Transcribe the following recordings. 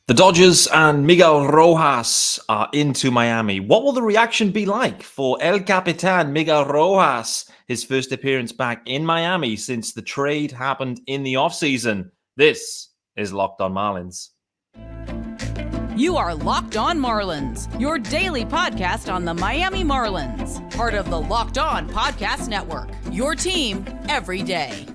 The Dodgers and Miguel Rojas are into Miami. What will the reaction be like for El Capitan Miguel Rojas, his first appearance back in Miami since the trade happened in the offseason? This is Locked on Marlins. You are Locked on Marlins, your daily podcast on the Miami Marlins. Part of the Locked on Podcast Network, your team every day.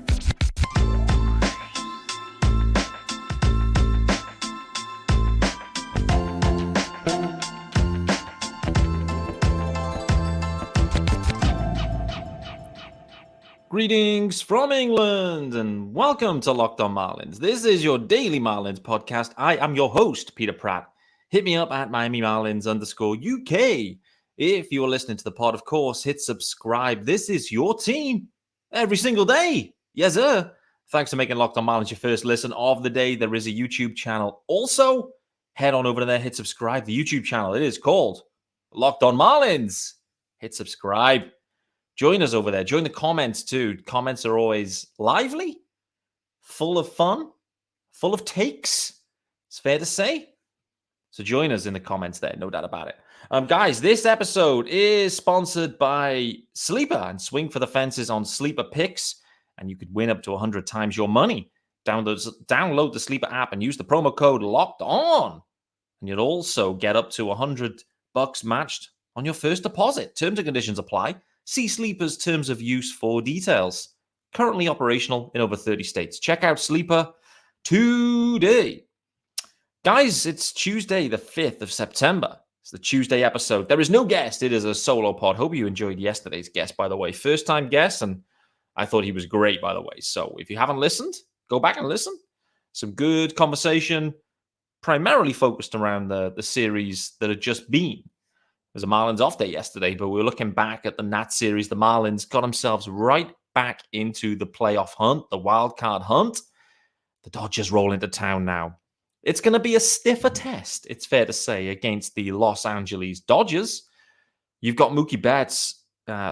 Greetings from England and welcome to Locked on Marlins. This is your daily Marlins podcast. I am your host, Peter Pratt. Hit me up at Miami Marlins _UK. If you're listening to the pod, of course, hit subscribe. This is your team every single day. Yes, sir. Thanks for making Locked on Marlins your first listen of the day. There is a YouTube channel. Also, head on over there, hit subscribe. The YouTube channel, it is called Locked on Marlins. Hit subscribe. Join us over there. Join the comments too. Comments are always lively, full of fun, full of takes. It's fair to say. So join us in the comments there. No doubt about it. Guys, this episode is sponsored by Sleeper and swing for the fences on Sleeper picks. And you could win up to 100 times your money. Download the Sleeper app and use the promo code Locked On. And you'll also get up to $100 matched on your first deposit. Terms and conditions apply. See Sleeper's terms of use for details. Currently operational in over 30 states. Check out Sleeper today. Guys, it's Tuesday, the 5th of September. It's the Tuesday episode. There is no guest. It is a solo pod. Hope you enjoyed yesterday's guest, by the way. First-time guest, and I thought he was great, by the way. So if you haven't listened, go back and listen. Some good conversation, primarily focused around the series that had just been. It was a Marlins off day yesterday, but we were looking back at the Nat series. The Marlins got themselves right back into the playoff hunt, the wild card hunt. The Dodgers roll into town now. It's going to be a stiffer test, it's fair to say, against the Los Angeles Dodgers. You've got Mookie Betts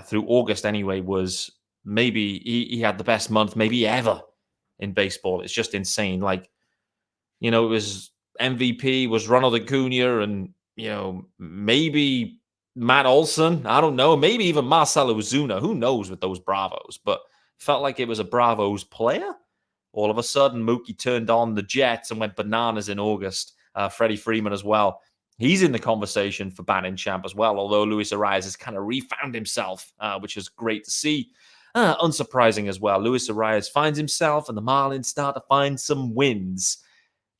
through August anyway, was maybe he had the best month maybe ever in baseball. It's just insane. Like, you know, it was MVP, was Ronald Acuna, and maybe Matt Olson. I don't know. Maybe even Marcelo Ozuna. Who knows with those Bravos? But felt like it was a Bravos player. All of a sudden, Mookie turned on the Jets and went bananas in August. Freddie Freeman as well. He's in the conversation for batting champ as well, although Luis Arias has kind of refound himself, which is great to see. Unsurprising as well. Luis Arias finds himself and the Marlins start to find some wins.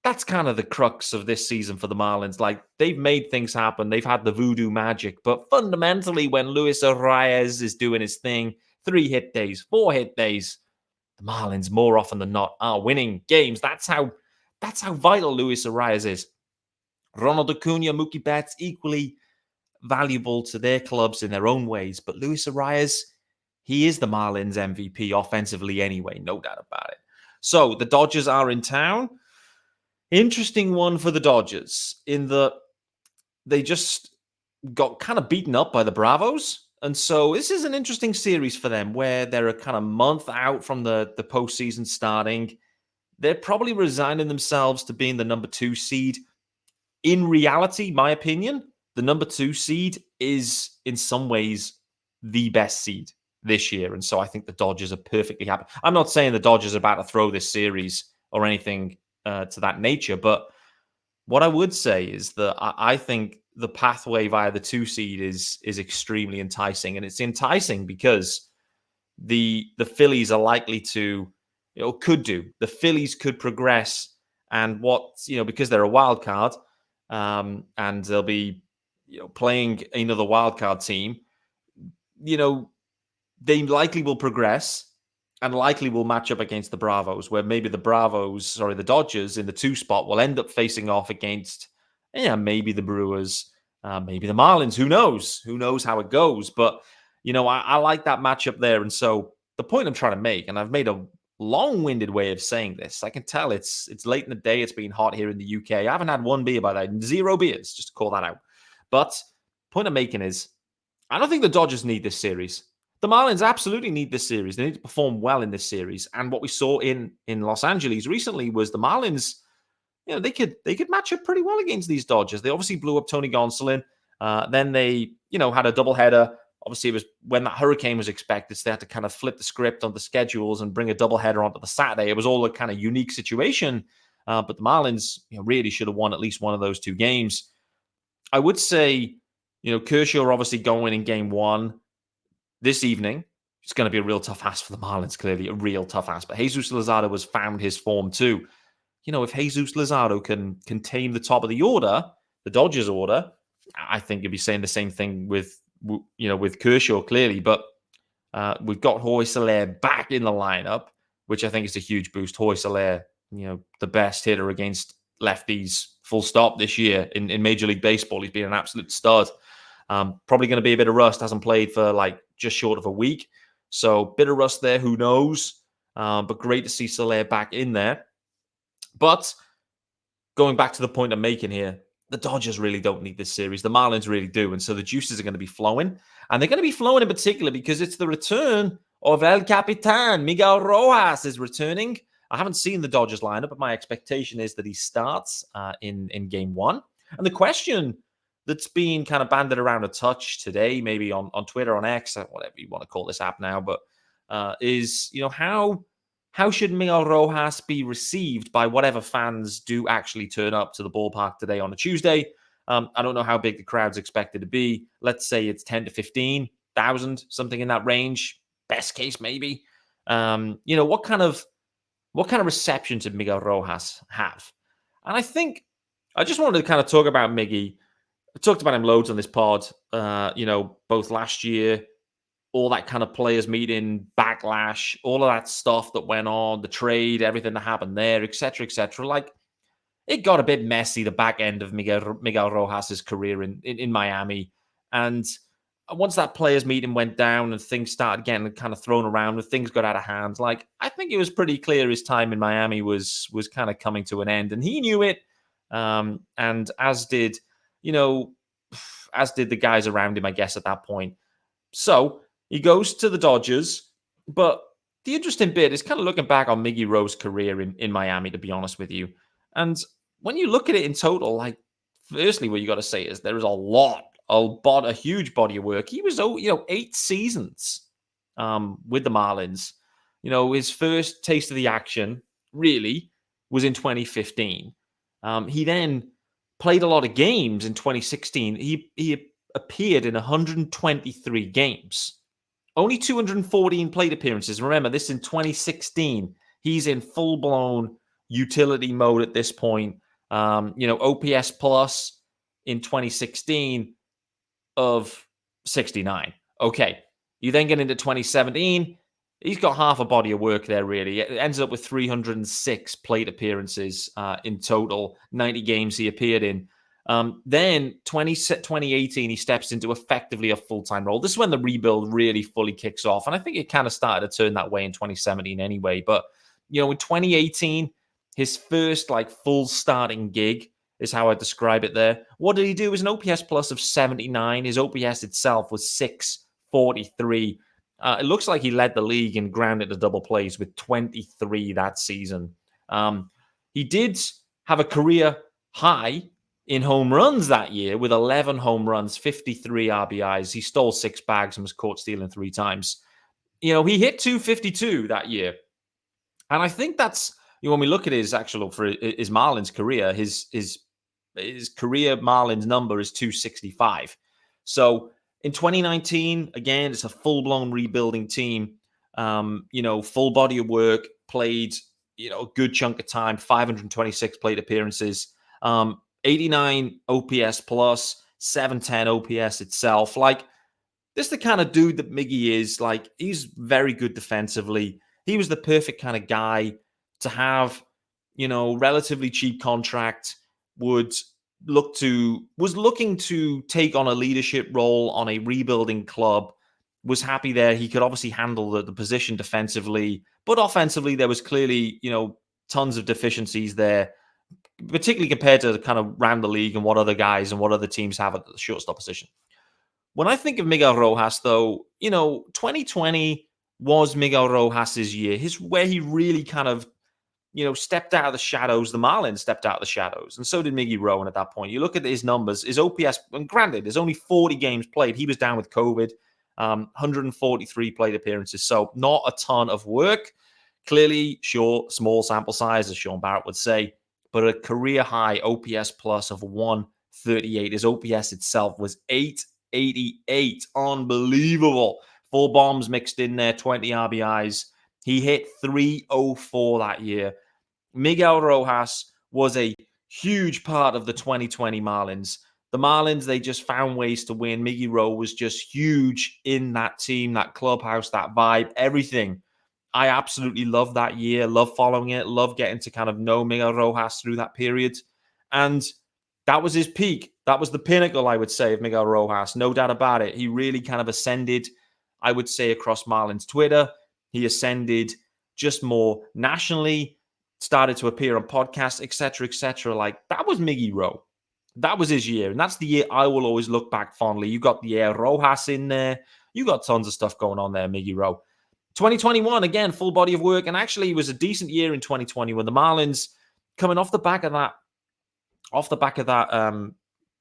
That's kind of the crux of this season for the Marlins. Like, they've made things happen. They've had the voodoo magic. But fundamentally, when Luis Arias is doing his thing, 3 hit days, 4 hit days, the Marlins, more often than not, are winning games. That's how vital Luis Arias is. Ronald Acuna, Mookie Betts, equally valuable to their clubs in their own ways. But Luis Arias, he is the Marlins MVP offensively anyway, no doubt about it. So the Dodgers are in town. Interesting one for the Dodgers in that they just got kind of beaten up by the Bravos. And so this is an interesting series for them where they're a kind of month out from the postseason starting. They're probably resigning themselves to being the number 2 seed. In reality, my opinion, the number 2 seed is in some ways the best seed this year. And so I think the Dodgers are perfectly happy. I'm not saying the Dodgers are about to throw this series or anything to that nature. But what I would say is that I think the pathway via the 2 seed is extremely enticing. And it's enticing because the Phillies are likely to, the Phillies could progress. And because they're a wild card and they'll be, playing another wild card team, they likely will progress. And likely will match up against the Bravos, where maybe the Dodgers in the 2 spot will end up facing off against, maybe the Brewers, maybe the Marlins. Who knows? Who knows how it goes? But, I like that matchup there. And so the point I'm trying to make, and I've made a long-winded way of saying this, I can tell it's late in the day. It's been hot here in the UK. I haven't had 1 beer by that. 0 beers, just to call that out. But point I'm making is, I don't think the Dodgers need this series. The Marlins absolutely need this series. They need to perform well in this series. And what we saw in Los Angeles recently was the Marlins, they could match up pretty well against these Dodgers. They obviously blew up Tony Gonsolin. Then they, had a doubleheader. Obviously, it was when that hurricane was expected, so they had to kind of flip the script on the schedules and bring a doubleheader onto the Saturday. It was all a kind of unique situation, but the Marlins really should have won at least one of those two games. I would say, Kershaw obviously going in game one this evening. It's going to be a real tough ask for the Marlins, clearly, a real tough ask. But Jesus Luzardo has found his form too. If Jesus Luzardo can contain the top of the order, the Dodgers order, I think you'd be saying the same thing with Kershaw, clearly. But we've got Jorge Soler back in the lineup, which I think is a huge boost. Jorge Soler, the best hitter against lefties, full stop, this year in Major League Baseball. He's been an absolute stud. Probably going to be a bit of rust. Hasn't played for just short of a week. So bit of rust there. Who knows? But great to see Soler back in there. But going back to the point I'm making here, the Dodgers really don't need this series. The Marlins really do. And so the juices are going to be flowing. And they're going to be flowing in particular because it's the return of El Capitan. Miguel Rojas is returning. I haven't seen the Dodgers lineup, but my expectation is that he starts in game one. And the question that's been kind of banded around a touch today, maybe on Twitter, on X, whatever you want to call this app now, but is, how should Miguel Rojas be received by whatever fans do actually turn up to the ballpark today on a Tuesday? I don't know how big the crowd's expected to be. Let's say it's 10 to 15,000, something in that range. Best case, maybe. What kind of reception did Miguel Rojas have? And I think I just wanted to kind of talk about Miggy. I talked about him loads on this pod, both last year, all that kind of players meeting, backlash, all of that stuff that went on, the trade, everything that happened there, etc., etc. It got a bit messy, the back end of Miguel Rojas' career in Miami. And once that players meeting went down and things started getting kind of thrown around and things got out of hand, I think it was pretty clear his time in Miami was kind of coming to an end. And he knew it. And as did the guys around him, I guess, at that point. So he goes to the Dodgers. But the interesting bit is kind of looking back on Miggy Rowe's career in Miami, to be honest with you. And when you look at it in total, firstly, what you got to say is there is a huge body of work. He was, 8 seasons with the Marlins. His first taste of the action really was in 2015. He then played a lot of games in 2016. He appeared in 123 games. Only 214 plate appearances. Remember, this in 2016. He's in full-blown utility mode at this point. OPS plus in 2016 of 69. Okay. You then get into 2017. He's got half a body of work there, really. It ends up with 306 plate appearances in total, 90 games he appeared in. Then 2018, he steps into effectively a full-time role. This is when the rebuild really fully kicks off. And I think it kind of started to turn that way in 2017 anyway. But, in 2018, his first full starting gig is how I describe it there. What did he do? It was an OPS plus of 79. His OPS itself was 643. It looks like he led the league in grounded to double plays with 23 that season. He did have a career high in home runs that year with 11 home runs, 53 RBIs. He stole 6 bags and was caught stealing 3 times. He hit 252 that year. And I think that's, when we look at his Marlins career, his career Marlins number is 265. So in 2019, again, it's a full-blown rebuilding team. Full body of work, played, a good chunk of time, 526 plate appearances, 89 OPS plus, 710 OPS itself. This is the kind of dude that Miggy is. He's very good defensively. He was the perfect kind of guy to have, relatively cheap contract, was looking to take on a leadership role on a rebuilding club, was happy there. He could obviously handle the position defensively, but offensively, there was clearly, tons of deficiencies there, particularly compared to kind of around the league and what other guys and what other teams have at the shortstop position. When I think of Miguel Rojas, though, 2020 was Miguel Rojas' year, where he really kind of, stepped out of the shadows. The Marlins stepped out of the shadows, and so did Miggy Rowan at that point. You look at his numbers, his OPS, and granted, there's only 40 games played. He was down with COVID, 143 plate appearances, so not a ton of work. Clearly, sure, small sample size, as Sean Barrett would say, but a career high OPS plus of 138. His OPS itself was 888. Unbelievable. 4 bombs mixed in there, 20 RBIs. He hit 304 that year. Miguel Rojas was a huge part of the 2020 Marlins. The Marlins, they just found ways to win. Miggy Rowe was just huge in that team, that clubhouse, that vibe, everything. I absolutely love that year, love following it, love getting to kind of know Miguel Rojas through that period. And that was his peak. That was the pinnacle, I would say, of Miguel Rojas. No doubt about it. He really kind of ascended, I would say, across Marlins Twitter. He ascended just more nationally, started to appear on podcasts, etc., etc. Like, that was Miggy Rowe. That was his year. And that's the year I will always look back fondly. You got the Air Rojas in there. You got tons of stuff going on there, Miggy Rowe. 2021, again, full body of work. And actually, it was a decent year in 2020 when the Marlins, coming off the back of that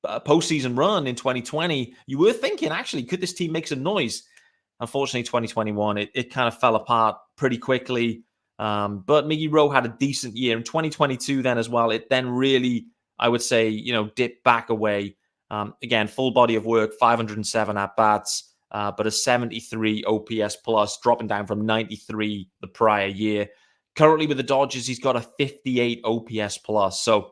postseason run in 2020, you were thinking, actually, could this team make some noise? Unfortunately, 2021, it kind of fell apart pretty quickly. But Miggy Rowe had a decent year. In 2022 then as well, it then really, I would say, dipped back away. Again, full body of work, 507 at-bats, but a 73 OPS plus, dropping down from 93 the prior year. Currently with the Dodgers, he's got a 58 OPS plus. So,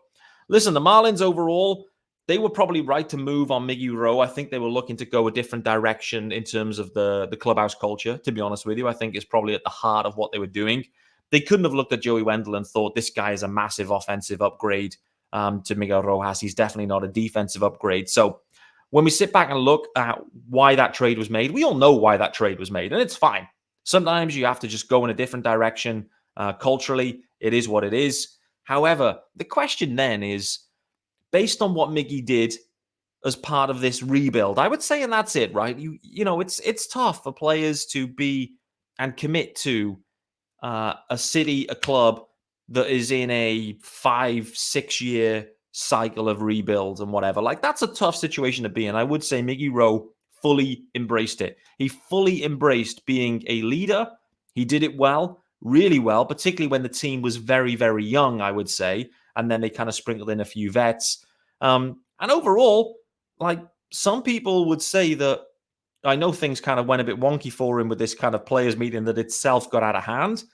listen, the Marlins overall, they were probably right to move on Miggy Rowe. I think they were looking to go a different direction in terms of the clubhouse culture, to be honest with you. I think it's probably at the heart of what they were doing. They couldn't have looked at Joey Wendle and thought, this guy is a massive offensive upgrade to Miguel Rojas. He's definitely not a defensive upgrade. So when we sit back and look at why that trade was made, we all know why that trade was made, and it's fine. Sometimes you have to just go in a different direction. Culturally, it is what it is. However, the question then is, based on what Miggy did as part of this rebuild, I would say, and that's it, right? It's tough for players to be and commit to a city, a club that is in a 5-6 year cycle of rebuilds and whatever. Like, that's a tough situation to be in. I would say Miggy Rowe fully embraced it. He fully embraced being a leader. He did it well, really well, particularly when the team was very, very young, I would say. And then they kind of sprinkled in a few vets. And overall, like, some people would say that, I know things kind of went a bit wonky for him with this kind of players meeting that itself got out of hand.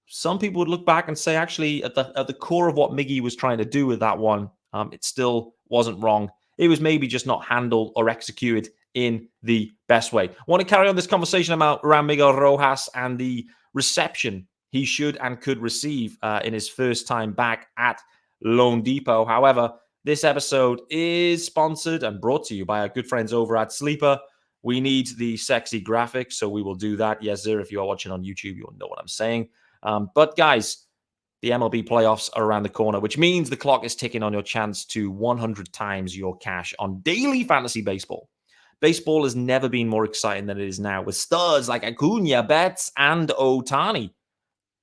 Some people would look back and say, actually, at the core of what Miggy was trying to do with that one, it still wasn't wrong. It was maybe just not handled or executed in the best way. I want to carry on this conversation around Miguel Rojas and the reception he should and could receive in his first time back at Lone Depot. However, this episode is sponsored and brought to you by our good friends over at Sleeper. We need the sexy graphics, so we will do that. Yes, sir. If you are watching on YouTube, you'll know what I'm saying. But guys, the MLB playoffs are around the corner, which means the clock is ticking on your chance to 100 times your cash on daily fantasy baseball. Baseball has never been more exciting than it is now, with stars like Acuna, Betts, and Ohtani.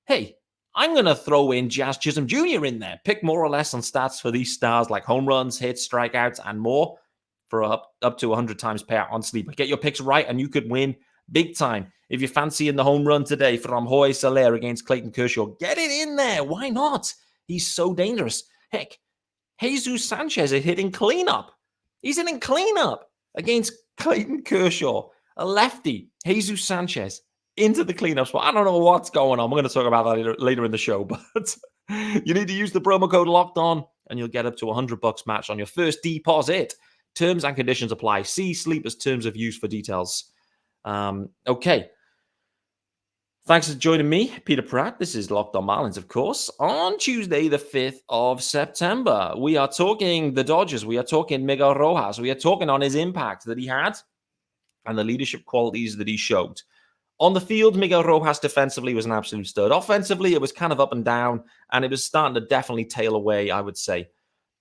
Hey, I'm going to throw in Jazz Chisholm Jr. in there. Pick more or less on stats for these stars like home runs, hits, strikeouts, and more for up to 100 times payout on Sleeper. Get your picks right and you could win big time. If you're fancying the home run today from Jorge Soler against Clayton Kershaw, get it in there. Why not? He's so dangerous. Heck, Jesus Sanchez is hitting cleanup. He's hitting cleanup against Clayton Kershaw, a lefty. Jesus Sanchez into the cleanup spot. I don't know what's going on. We're going to talk about that later in the show, but you need to use the promo code LOCKEDON and you'll get up to $100 match on your first deposit. Terms and conditions apply. See Sleeper's terms of use for details. Okay. Thanks for joining me, Peter Pratt. This is Locked On Marlins, of course. On Tuesday, the 5th of September, we are talking the Dodgers. We are talking Miguel Rojas. We are talking on his impact that he had and the leadership qualities that he showed. On the field, Miguel Rojas defensively was an absolute stud. Offensively, it was kind of up and down, and it was starting to definitely tail away, I would say.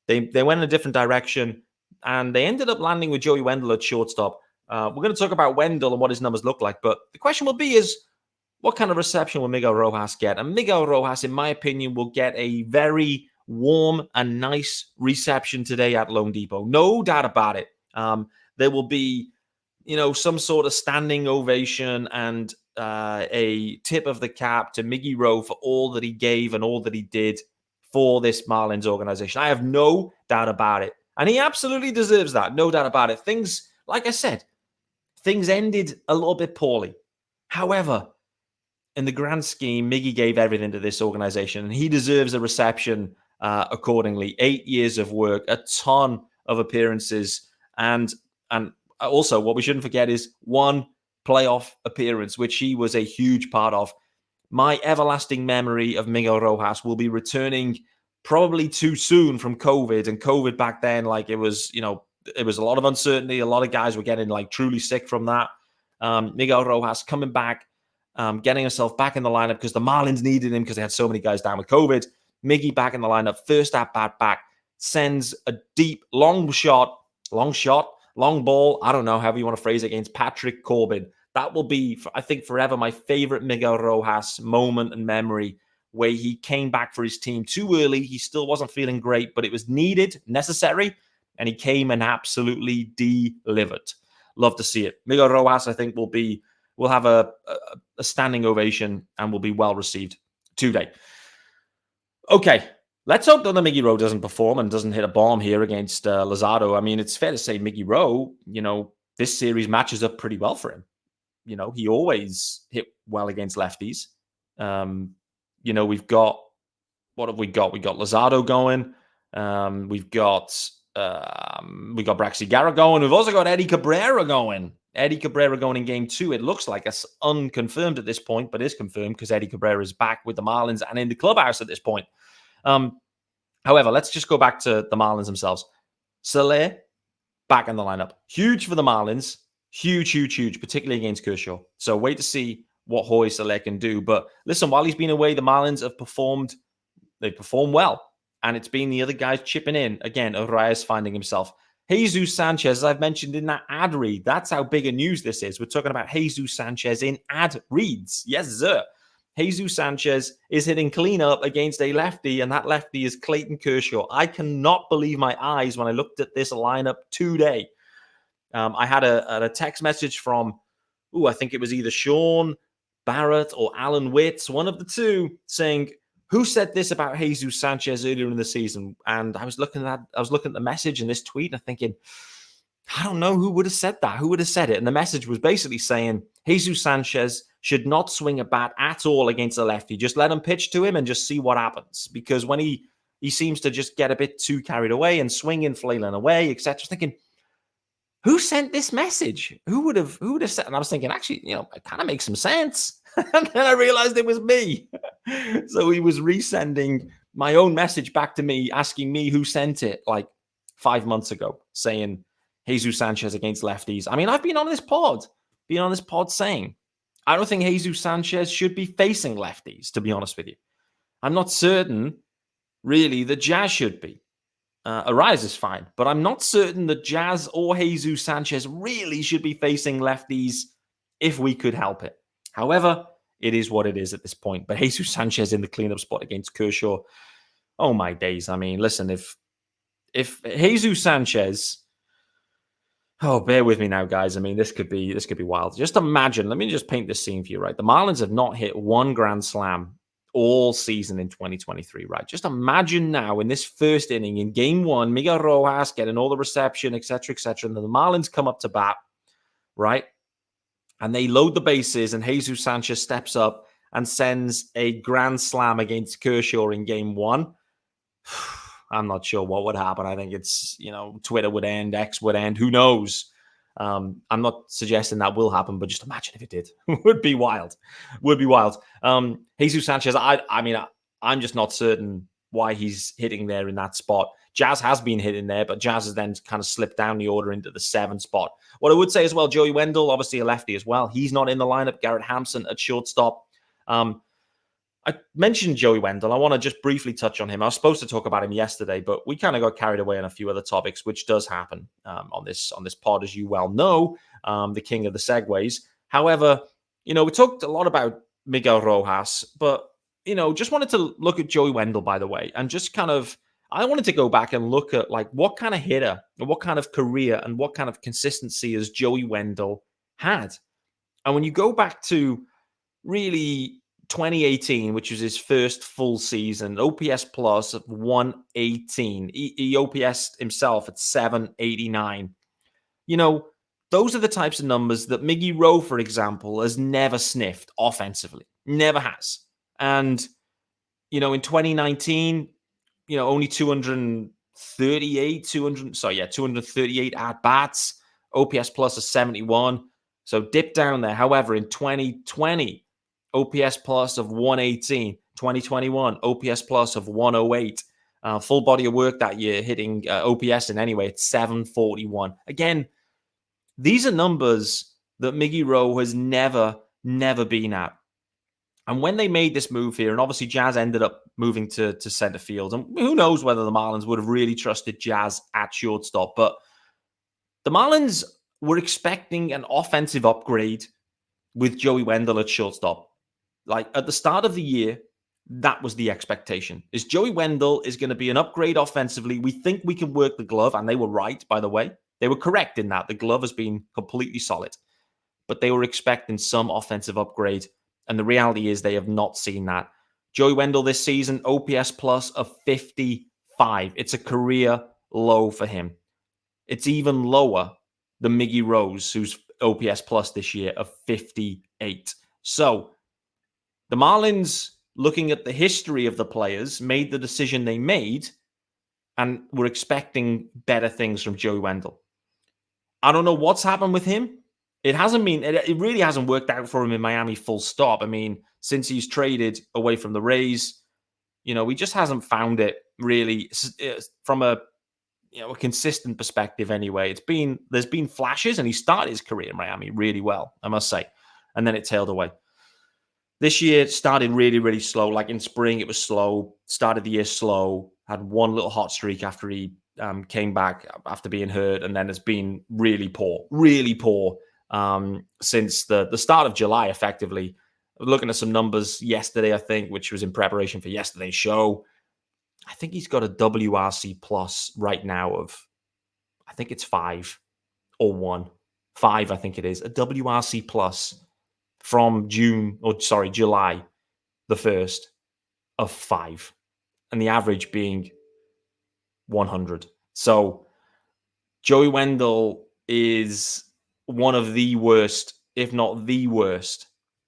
They went in a different direction, and they ended up landing with Joey Wendle at shortstop. We're going to talk about Wendell and what his numbers look like, but the question will be is, what kind of reception will Miguel Rojas get? And Miguel Rojas, in my opinion, will get a very warm and nice reception today at Lone Depot. No doubt about it. There will be, some sort of standing ovation and a tip of the cap to Miggy Rowe for all that he gave and all that he did for this Marlins organization. I have no doubt about it. And he absolutely deserves that. No doubt about it. Things, like I said, things ended a little bit poorly. However, in the grand scheme, Miggy gave everything to this organization, and he deserves a reception accordingly. 8 years of work, a ton of appearances, and also what we shouldn't forget is one playoff appearance, which he was a huge part of. My everlasting memory of Miguel Rojas will be returning probably too soon from COVID, and COVID back then, like it was a lot of uncertainty. A lot of guys were getting like truly sick from that. Miguel Rojas coming back, getting himself back in the lineup because the Marlins needed him because they had so many guys down with COVID. Miggy back in the lineup, first at bat back, sends a deep, long ball, I don't know, however you want to phrase it, against Patrick Corbin. That will be, I think, forever my favorite Miguel Rojas moment and memory, where he came back for his team too early. He still wasn't feeling great, but it was needed, necessary, and he came and absolutely delivered. Love to see it. Miguel Rojas, I think, will have a standing ovation and will be well received today. Okay, let's hope that Miggy Rowe doesn't perform and doesn't hit a bomb here against Luzardo. I mean, it's fair to say Miggy Rowe, this series matches up pretty well for him. He always hit well against lefties. We've got, what have we got? We got Luzardo going. We've got Braxy Garrett going. We've also got Eddie Cabrera going. In game 2. It looks like it's unconfirmed at this point, but is confirmed because Eddie Cabrera is back with the Marlins and in the clubhouse at this point. However, let's just go back to the Marlins themselves. Soler back in the lineup. Huge for the Marlins. Huge, particularly against Kershaw. So wait to see what Jorge Soler can do. But listen, while he's been away, the Marlins have performed well. And it's been the other guys chipping in. Again, Urias finding himself. Jesus Sanchez, as I've mentioned in that ad read, that's how big a news this is. We're talking about Jesus Sanchez in ad reads. Yes, sir. Jesus Sanchez is hitting cleanup against a lefty, and that lefty is Clayton Kershaw. I cannot believe my eyes when I looked at this lineup today. I had a text message from, I think it was either Sean Barrett or Alan Witts, one of the two, saying, who said this about Jesus Sanchez earlier in the season? And I was looking at the message in this tweet and thinking, I don't know who would have said that. Who would have said it? And the message was basically saying Jesus Sanchez should not swing a bat at all against a lefty. Just let him pitch to him and just see what happens. Because when he seems to just get a bit too carried away and swinging, flailing away, etc. Thinking, who sent this message? Who would have said? And I was thinking, actually, it kind of makes some sense. And then I realized it was me. So he was resending my own message back to me, asking me who sent it like 5 months ago, saying Jesus Sanchez against lefties. I mean, I've been on this pod saying, I don't think Jesus Sanchez should be facing lefties, to be honest with you. I'm not certain, really, that Jazz should be. Urias is fine, but I'm not certain that Jazz or Jesus Sanchez really should be facing lefties if we could help it. However, it is what it is at this point. But Jesus Sanchez in the cleanup spot against Kershaw, oh my days. I mean, listen, if Jesus Sanchez, bear with me now, guys. I mean, this could be wild. Just imagine, let me just paint this scene for you, right? The Marlins have not hit one grand slam all season in 2023, right? Just imagine now in this first inning in game 1, Miguel Rojas getting all the reception, etc., and then the Marlins come up to bat, right? And they load the bases, and Jesus Sanchez steps up and sends a grand slam against Kershaw in game 1. I'm not sure what would happen. I think it's, Twitter would end, X would end. Who knows? I'm not suggesting that will happen, but just imagine if it did. Would be wild. Jesus Sanchez, I'm just not certain why he's hitting there in that spot. Jazz has been hitting there, but Jazz has then kind of slipped down the order into the 7 spot. What I would say as well, Joey Wendle, obviously a lefty as well. He's not in the lineup. Garrett Hampson at shortstop. I mentioned Joey Wendle. I want to just briefly touch on him. I was supposed to talk about him yesterday, but we kind of got carried away on a few other topics, which does happen on this pod, as you well know, the king of the segues. However, we talked a lot about Miguel Rojas, but, just wanted to look at Joey Wendle, by the way, and just I wanted to go back and look at like what kind of hitter and what kind of career and what kind of consistency has Joey Wendle had. And when you go back to really 2018, which was his first full season, OPS plus of 118. He OPS himself at 789. Those are the types of numbers that Miggy Rowe, for example, has never sniffed offensively. Never has. And, in 2019, only 238 at-bats, OPS plus of 71. So dip down there. However, in 2020, OPS plus of 118. 2021, OPS plus of 108. Full body of work that year, hitting OPS in anyway at 741. Again, these are numbers that Miggy Rowe has never been at. And when they made this move here, and obviously Jazz ended up moving to center field, and who knows whether the Marlins would have really trusted Jazz at shortstop, but the Marlins were expecting an offensive upgrade with Joey Wendle at shortstop. Like at the start of the year, that was the expectation. Is Joey Wendle is going to be an upgrade offensively. We think we can work the glove, and they were right, by the way. They were correct in that. The glove has been completely solid. But they were expecting some offensive upgrade. And the reality is they have not seen that. Joey Wendle this season, OPS plus of 55. It's a career low for him. It's even lower than Miggy Rose, who's OPS plus this year of 58. So the Marlins, looking at the history of the players, made the decision they made and were expecting better things from Joey Wendle. I don't know what's happened with him. It really hasn't worked out for him in Miami, full stop. I mean, since he's traded away from the Rays, he just hasn't found it really from a consistent perspective anyway. There's been flashes, and he started his career in Miami really well, I must say. And then it tailed away. This year it started really, really slow. Like in spring, it was slow. Started the year slow. Had one little hot streak after he came back after being hurt, and then it's been really poor since the start of July, effectively. Looking at some numbers yesterday, I think, which was in preparation for yesterday's show. I think he's got a WRC plus right now of, I think it's 5 or 1. 5, I think it is. A WRC plus from July the 1st of 5. And the average being 100. So Joey Wendle is one of the worst, if not the worst,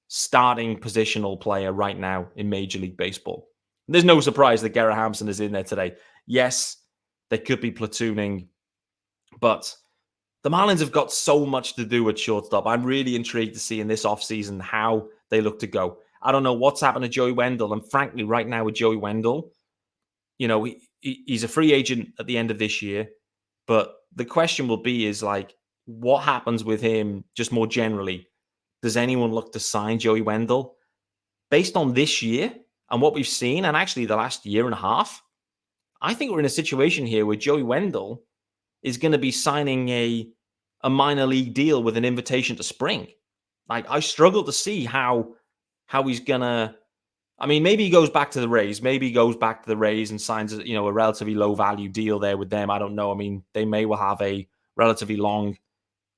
starting positional player right now in Major League Baseball. There's no surprise that Garrett Hampson is in there today. Yes, they could be platooning, but the Marlins have got so much to do at shortstop. I'm really intrigued to see in this offseason how they look to go. I don't know what's happened to Joey Wendle, and frankly, right now with Joey Wendle, he's a free agent at the end of this year, but the question will be is like, what happens with him just more generally? Does anyone look to sign Joey Wendle? Based on this year and what we've seen, and actually the last year and a half, I think we're in a situation here where Joey Wendle is going to be signing a minor league deal with an invitation to spring. Like, I struggle to see how he's going to, I mean, maybe he goes back to the Rays. Maybe he goes back to the Rays and signs, a relatively low value deal there with them. I don't know. I mean, they may well have a relatively long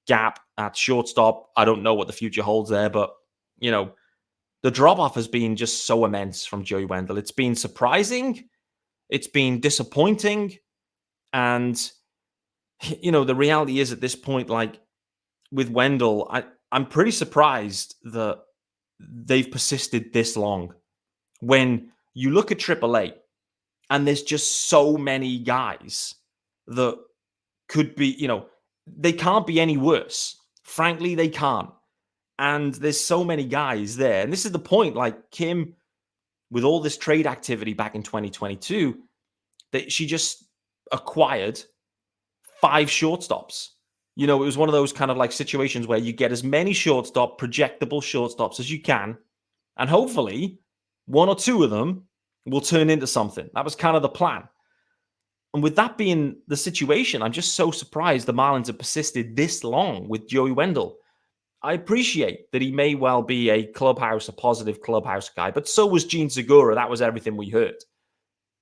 gap at shortstop. I don't know what the future holds there, but, the drop-off has been just so immense from Joey Wendle. It's been surprising. It's been disappointing. And, the reality is at this point, like with Wendle, I'm pretty surprised that they've persisted this long. When you look at AAA and there's just so many guys that could be, they can't be any worse. Frankly, they can't. And there's so many guys there. And this is the point, like Kim, with all this trade activity back in 2022, that she just acquired 5 shortstops. It was one of those kind of like situations where you get as many projectable shortstops as you can. And hopefully 1 or 2 of them will turn into something. That was kind of the plan. And with that being the situation, I'm just so surprised the Marlins have persisted this long with Joey Wendle. I appreciate that he may well be a positive clubhouse guy, but so was Gene Segura. That was everything we heard.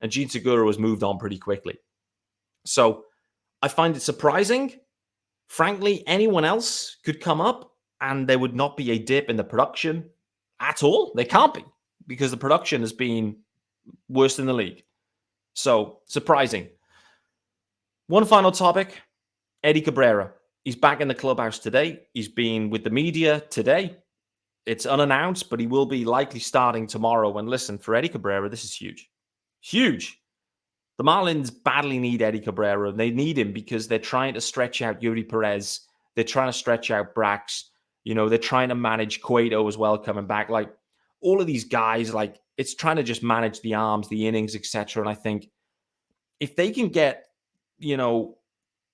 And Gene Segura was moved on pretty quickly. So I find it surprising. Frankly, anyone else could come up and there would not be a dip in the production at all. They can't be, because the production has been worse in the league. So surprising. One final topic, Eddie Cabrera. He's back in the clubhouse today. He's been with the media today. It's unannounced, but he will be likely starting tomorrow. And listen, for Eddie Cabrera, this is huge. Huge. The Marlins badly need Eddie Cabrera. They need him because they're trying to stretch out Yuri Perez. They're trying to stretch out Brax. They're trying to manage Cueto as well coming back. Like, all of these guys, like, it's trying to just manage the arms, the innings, etc. And I think if they can get,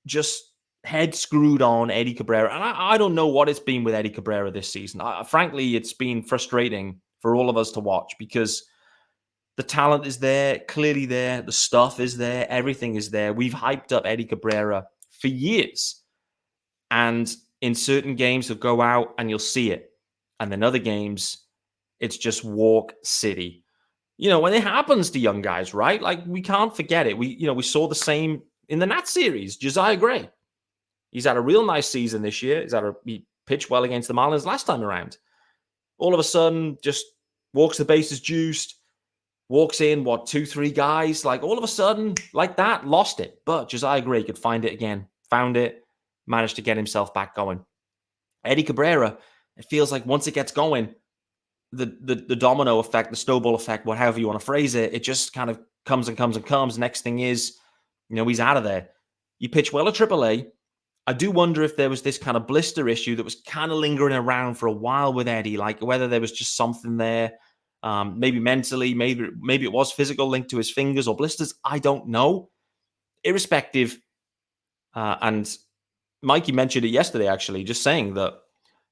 just head screwed on Eddie Cabrera. And I don't know what it's been with Eddie Cabrera this season. Frankly, it's been frustrating for all of us to watch because the talent is there, clearly there. The stuff is there. Everything is there. We've hyped up Eddie Cabrera for years. And in certain games, he'll go out and you'll see it. And then other games, it's just walk city. When it happens to young guys, right? Like, we can't forget it. We saw the same in the Nats series. Josiah Gray. He's had a real nice season this year. He pitched well against the Marlins last time around. All of a sudden, just walks the bases juiced, walks in, 2-3 guys. Like, all of a sudden, like that, lost it. But Josiah Gray could find it again. Found it, managed to get himself back going. Eddie Cabrera, it feels like once it gets going, the domino effect, the snowball effect, whatever you want to phrase it, it just kind of comes and comes and comes. Next thing is, he's out of there. You pitch well at AAA. I do wonder if there was this kind of blister issue that was kind of lingering around for a while with Eddie, like whether there was just something there, maybe mentally, maybe it was physical linked to his fingers or blisters. I don't know. Irrespective, and Mikey mentioned it yesterday, actually, just saying that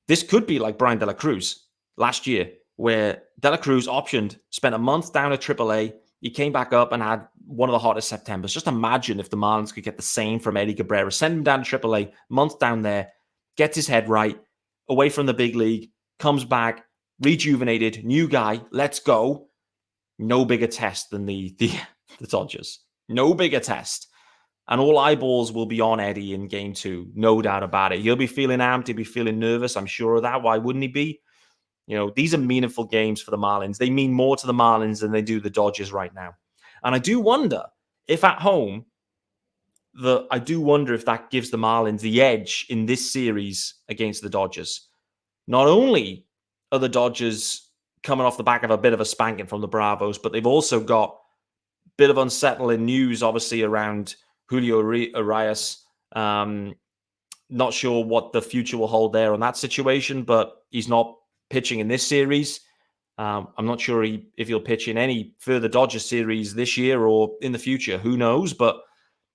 this could be like Brian De La Cruz last year, where De La Cruz optioned, spent a month down at AAA. He came back up and had one of the hottest Septembers. Just imagine if the Marlins could get the same from Eddie Cabrera. Send him down to AAA, month down there, gets his head right, away from the big league, comes back, rejuvenated, new guy, let's go. No bigger test than the Dodgers. No bigger test. And all eyeballs will be on Eddie in game 2. No doubt about it. He'll be feeling amped. He'll be feeling nervous. I'm sure of that. Why wouldn't he be? These are meaningful games for the Marlins. They mean more to the Marlins than they do the Dodgers right now. And I do wonder if at home, that gives the Marlins the edge in this series against the Dodgers. Not only are the Dodgers coming off the back of a bit of a spanking from the Bravos, but they've also got a bit of unsettling news, obviously, around Julio Urias. Not sure what the future will hold there on that situation, but he's not pitching in this series. I'm not sure if he'll pitch in any further Dodgers series this year or in the future. Who knows? But,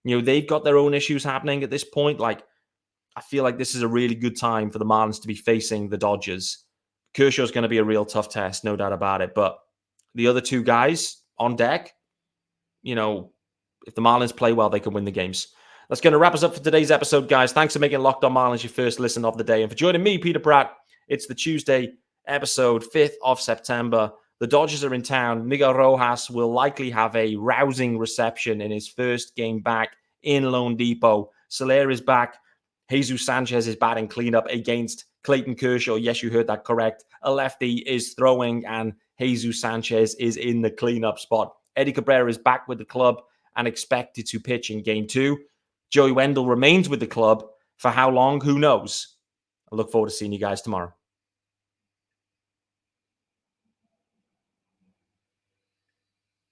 they've got their own issues happening at this point. Like, I feel like this is a really good time for the Marlins to be facing the Dodgers. Kershaw's going to be a real tough test, no doubt about it. But the other two guys on deck, if the Marlins play well, they can win the games. That's going to wrap us up for today's episode, guys. Thanks for making Locked On Marlins your first listen of the day. And for joining me, Peter Pratt, it's the Tuesday episode, 5th of September. The Dodgers are in town. Miguel Rojas will likely have a rousing reception in his first game back in Lone Depot. Soler is back. Jesus Sanchez is batting cleanup against Clayton Kershaw. Yes, you heard that correct. A lefty is throwing, and Jesus Sanchez is in the cleanup spot. Eddie Cabrera is back with the club and expected to pitch in game 2. Joey Wendle remains with the club. For how long? Who knows? I look forward to seeing you guys tomorrow.